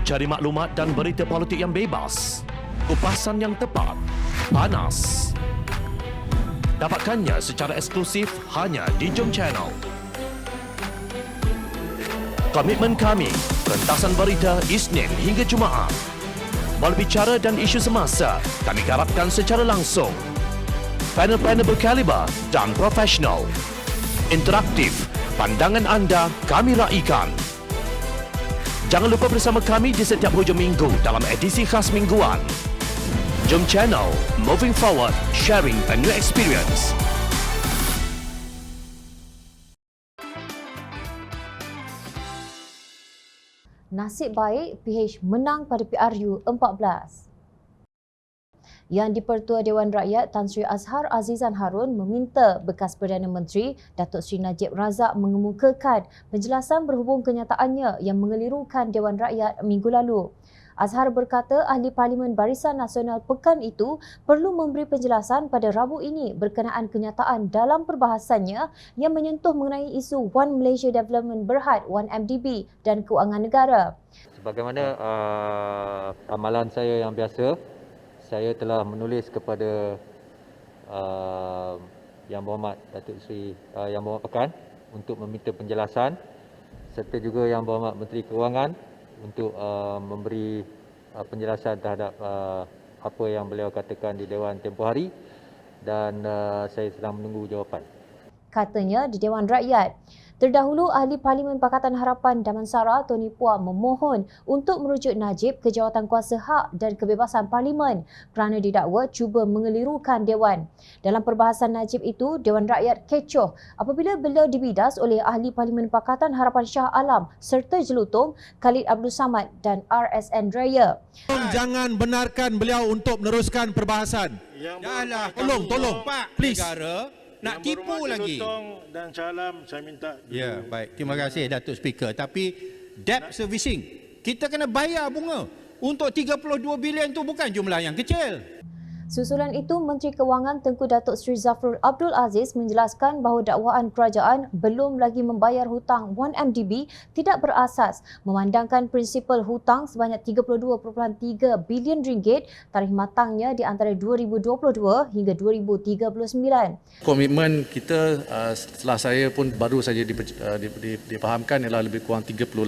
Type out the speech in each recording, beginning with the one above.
Cari maklumat dan berita politik yang bebas, kupasan yang tepat, panas. Dapatkannya secara eksklusif hanya di Jom Channel. Komitmen kami, pentasan berita Isnin hingga Jumaat. Berbicara dan isu semasa, kami garapkan secara langsung. Panel-panel berkaliber dan profesional. Interaktif, pandangan anda kami raikan. Jangan lupa bersama kami di setiap hujung minggu dalam edisi khas mingguan. Jom Channel, moving forward, sharing a new experience. Nasib baik PH menang pada PRU 14. Yang di-Pertua Dewan Rakyat Tan Sri Azhar Azizan Harun meminta bekas Perdana Menteri Datuk Seri Najib Razak mengemukakan penjelasan berhubung kenyataannya yang mengelirukan Dewan Rakyat minggu lalu. Azhar berkata ahli Parlimen Barisan Nasional pekan itu perlu memberi penjelasan pada Rabu ini berkenaan kenyataan dalam perbahasannya yang menyentuh mengenai isu One Malaysia Development Berhad 1MDB dan kewangan negara. Sebagaimana amalan saya yang biasa, saya telah menulis kepada Yang Berhormat Datuk Seri Yang Berhormat Pekan untuk meminta penjelasan serta juga Yang Berhormat Menteri Kewangan untuk memberi penjelasan terhadap apa yang beliau katakan di Dewan tempoh hari dan saya sedang menunggu jawapan. Katanya di Dewan Rakyat. Terdahulu, Ahli Parlimen Pakatan Harapan Damansara Tony Phua memohon untuk merujuk Najib ke Jawatankuasa Hak dan Kebebasan Parlimen kerana didakwa cuba mengelirukan Dewan. Dalam perbahasan Najib itu, Dewan Rakyat kecoh apabila beliau dibidas oleh Ahli Parlimen Pakatan Harapan Shah Alam serta Jelutong Khalid Abdul Samad dan RSN Raya. Jangan benarkan beliau untuk meneruskan perbahasan. Janganlah, tolong, please. Negara nak tipu lagi. Dan salam saya minta. Ya, baik. Terima kasih Datuk Speaker. Tapi debt servicing, kita kena bayar bunga. Untuk 32 bilion tu bukan jumlah yang kecil. Susulan itu, Menteri Kewangan Tengku Datuk Seri Zafrul Abdul Aziz menjelaskan bahawa dakwaan kerajaan belum lagi membayar hutang 1MDB tidak berasas memandangkan prinsipal hutang sebanyak 32.3 bilion ringgit tarikh matangnya di antara 2022 hingga 2039. Komitmen kita setelah saya pun baru saja dipahamkan ialah lebih kurang 38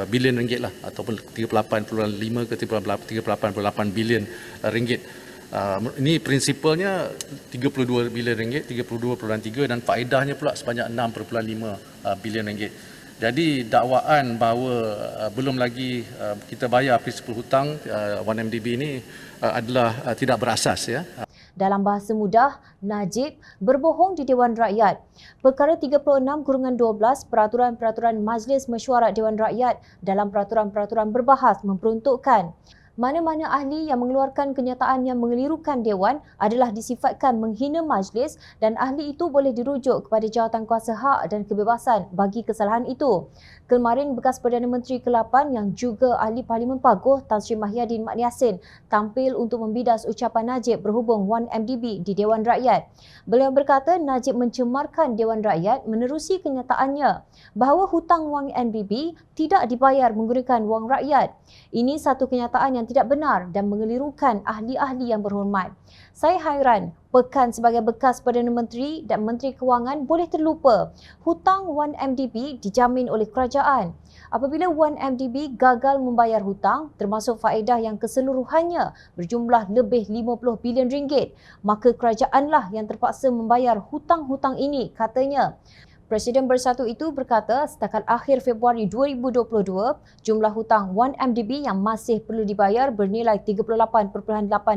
bilion ringgit lah ataupun 38.5 ke 38.8 bilion ringgit. Ini prinsipalnya 32 bilion ringgit, 32.3 dan faedahnya pula sebanyak 6.5 bilion ringgit. Jadi dakwaan bahawa belum lagi kita bayar prinsipal hutang 1MDB ini adalah tidak berasas ya. Dalam bahasa mudah, Najib berbohong di Dewan Rakyat. Perkara 36/12 Peraturan-Peraturan Majlis Mesyuarat Dewan Rakyat dalam peraturan-peraturan berbahas memperuntukkan mana-mana ahli yang mengeluarkan kenyataan yang mengelirukan Dewan adalah disifatkan menghina majlis dan ahli itu boleh dirujuk kepada Jawatankuasa Hak dan Kebebasan bagi kesalahan itu. Kemarin, bekas Perdana Menteri ke-8 yang juga Ahli Parlimen Paguh Tan Sri Mahyadin Mat Yassin tampil untuk membidas ucapan Najib berhubung 1MDB di Dewan Rakyat. Beliau berkata Najib mencemarkan Dewan Rakyat menerusi kenyataannya bahawa hutang 1MDB tidak dibayar menggunakan wang rakyat. Ini satu kenyataan yang tidak benar dan mengelirukan ahli-ahli yang berhormat. Saya hairan, Pekan sebagai bekas Perdana Menteri dan Menteri Kewangan boleh terlupa. Hutang 1MDB dijamin oleh kerajaan. Apabila 1MDB gagal membayar hutang, termasuk faedah yang keseluruhannya berjumlah lebih 50 bilion ringgit, maka kerajaanlah yang terpaksa membayar hutang-hutang ini, katanya. Presiden Bersatu itu berkata setakat akhir Februari 2022, jumlah hutang 1MDB yang masih perlu dibayar bernilai 38.8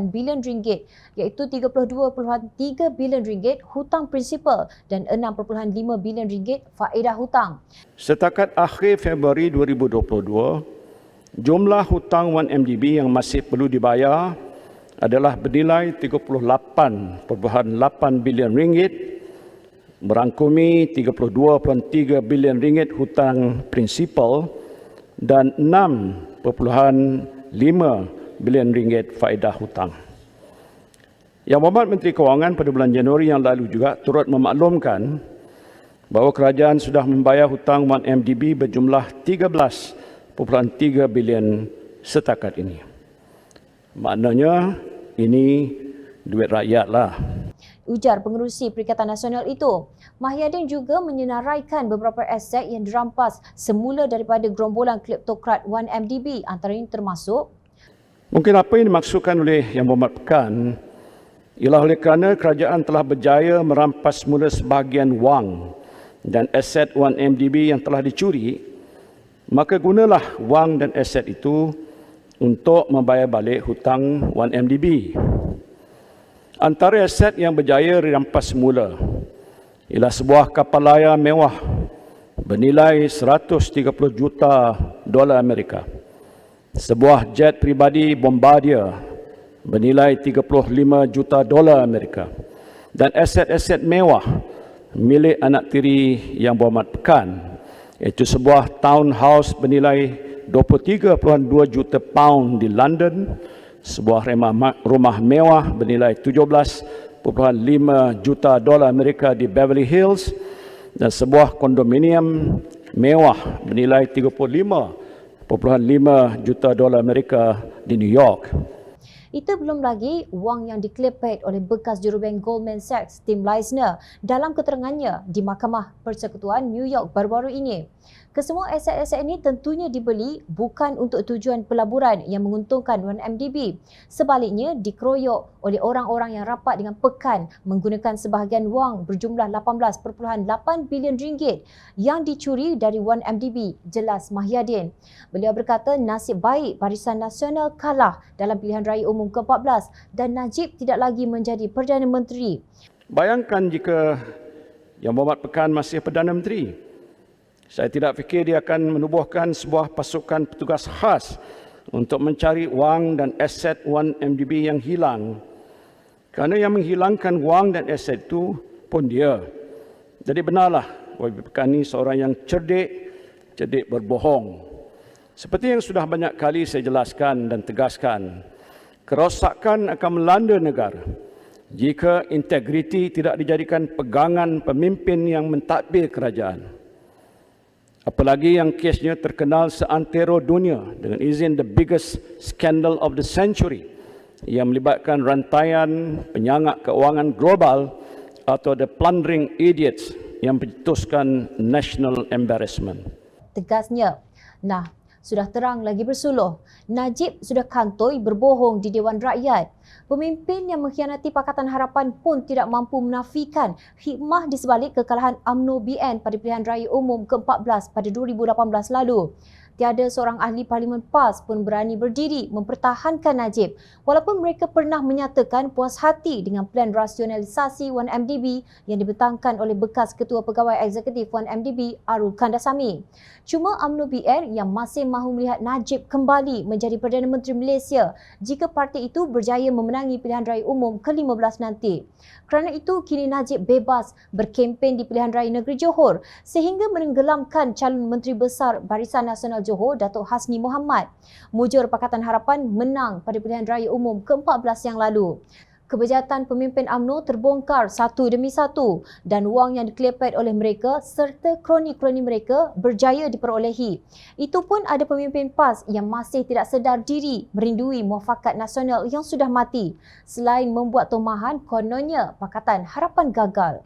bilion ringgit, iaitu 32.3 bilion ringgit hutang prinsipal dan 6.5 bilion ringgit faedah hutang. Setakat akhir Februari 2022, jumlah hutang 1MDB yang masih perlu dibayar adalah bernilai 38.8 bilion ringgit, merangkumi 32.3 bilion ringgit hutang prinsipal dan 6.5 bilion ringgit faedah hutang. Yang Berhormat Menteri Kewangan pada bulan Januari yang lalu juga turut memaklumkan bahawa kerajaan sudah membayar hutang 1MDB berjumlah 13.8 bilion setakat ini. Maknanya ini duit rakyat lah. Ujar pengerusi Perikatan Nasional itu. Mahyadin juga menyenaraikan beberapa aset yang dirampas semula daripada gerombolan kleptokrat 1MDB, antaranya termasuk Mungkin apa yang dimaksudkan oleh Yang Berhormat Pekan ialah oleh kerana kerajaan telah berjaya merampas semula sebahagian wang dan aset 1MDB yang telah dicuri, maka gunalah wang dan aset itu untuk membayar balik hutang 1MDB. Antara aset yang berjaya dirampas semula ialah sebuah kapal layar mewah bernilai 130 juta dolar Amerika, sebuah jet pribadi Bombardier bernilai 35 juta dolar Amerika, dan aset-aset mewah milik anak tiri Yang Berhormat Pekan, iaitu sebuah townhouse bernilai 23.2 juta pound di London, sebuah rumah mewah bernilai 17.5 juta dolar Amerika di Beverly Hills, dan sebuah kondominium mewah bernilai 35.5 juta dolar Amerika di New York. Itu belum lagi wang yang diklepet oleh bekas jurubank Goldman Sachs, Tim Leissner, dalam keterangannya di Mahkamah Persekutuan New York baru-baru ini. Kesemua aset-aset ini tentunya dibeli bukan untuk tujuan pelaburan yang menguntungkan 1MDB. Sebaliknya, dikeroyok oleh orang-orang yang rapat dengan Pekan menggunakan sebahagian wang berjumlah 18.8 bilion ringgit yang dicuri dari 1MDB, jelas Mahyadin. Beliau berkata nasib baik Barisan Nasional kalah dalam pilihan raya umum ke-14 dan Najib tidak lagi menjadi Perdana Menteri. Bayangkan jika Yang Berhormat Pekan masih Perdana Menteri. Saya tidak fikir dia akan menubuhkan sebuah pasukan petugas khas untuk mencari wang dan aset 1MDB yang hilang. Kerana yang menghilangkan wang dan aset itu pun dia. Jadi benarlah YB Pekan ini seorang yang cerdik berbohong. Seperti yang sudah banyak kali saya jelaskan dan tegaskan, kerosakan akan melanda negara jika integriti tidak dijadikan pegangan pemimpin yang mentadbir kerajaan. Apalagi yang kesnya terkenal seantero dunia dengan izin the biggest scandal of the century yang melibatkan rantaian penyangak keuangan global atau the plundering idiots yang mencetuskan national embarrassment. Tegasnya. Nah, sudah terang lagi bersuluh. Najib sudah kantoi berbohong di Dewan Rakyat. Pemimpin yang mengkhianati Pakatan Harapan pun tidak mampu menafikan hikmah di sebalik kekalahan UMNO BN pada pilihan raya umum ke-14 pada 2018 lalu. Tiada seorang ahli Parlimen PAS pun berani berdiri mempertahankan Najib walaupun mereka pernah menyatakan puas hati dengan plan rasionalisasi 1MDB yang dibentangkan oleh bekas Ketua Pegawai Eksekutif 1MDB Arul Kandasamy. Cuma UMNO BN yang masih mahu melihat Najib kembali menjadi Perdana Menteri Malaysia jika parti itu berjaya memenangi pilihan raya umum ke-15 nanti. Kerana itu, kini Najib bebas berkempen di pilihan raya negeri Johor sehingga menenggelamkan calon Menteri Besar Barisan Nasional Johor, Datuk Hasni Mohamad. Mujur Pakatan Harapan menang pada pilihan raya umum ke-14 yang lalu. Kebejatan pemimpin UMNO terbongkar satu demi satu dan wang yang diklepet oleh mereka serta kroni-kroni mereka berjaya diperolehi. Itu pun ada pemimpin PAS yang masih tidak sedar diri merindui muafakat nasional yang sudah mati. Selain membuat tomahan, kononnya Pakatan Harapan gagal.